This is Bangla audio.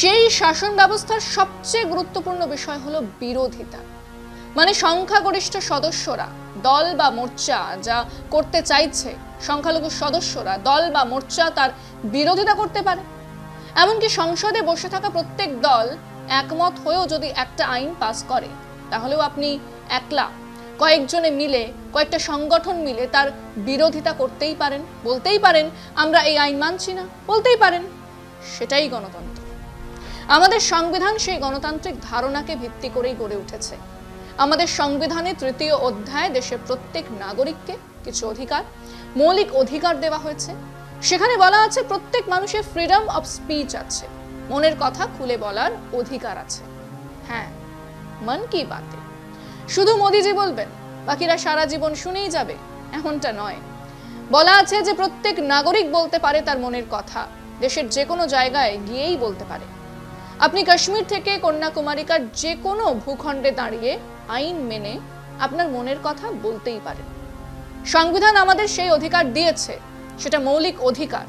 সেই শাসন ব্যবস্থার সবচেয়ে গুরুত্বপূর্ণ বিষয় হলো বিরোধিতা। মানে সংখ্যাগরিষ্ঠ সদস্যরা দল বা মোর্চা যা করতে চাইছে, সংখ্যালঘু সদস্যরা দল বা মোর্চা তার বিরোধিতা করতে পারে। এমনকি সংসদে বসে থাকা প্রত্যেক দল একমত হয়েও যদি একটা আইন পাস করে, তাহলেও আপনি একলা কয়েকজনে মিলে, কয়েকটা সংগঠন মিলে তার বিরোধিতা করতেই পারেন, বলতেই পারেন আমরা এই আইন মানছি না, বলতেই পারেন। সেটাই গণতন্ত্র। আমাদের সংবিধান সেই গণতান্ত্রিক ধারণাকে ভিত্তি করেই গড়ে উঠেছে। আমাদের সংবিধানে ৩য় অধ্যায় দেশের প্রত্যেক নাগরিককে কিছু অধিকার, মৌলিক অধিকার দেওয়া হয়েছে। সেখানে বলা আছে প্রত্যেক মানুষের ফ্রিডম অফ স্পিচ আছে, মনের কথা খুলে বলার অধিকার আছে। হ্যাঁ, মন কি বাতে শুধু মোদিজি বলবেন, বাকিরা সারা জীবন শুনেই যাবে, এমনটা নয়। বলা আছে যে প্রত্যেক নাগরিক বলতে পারে তার মনের কথা, দেশের যে কোনো জায়গায় গিয়েই বলতে পারে। আপনি কাশ্মীর থেকে কন্যাকুমারিকার যে কোনো ভূখণ্ডে দাঁড়িয়ে আইন মেনে আপনার মনের কথা বলতেই পারেন। সংবিধান আমাদের সেই অধিকার দিয়েছে, সেটা মৌলিক অধিকার।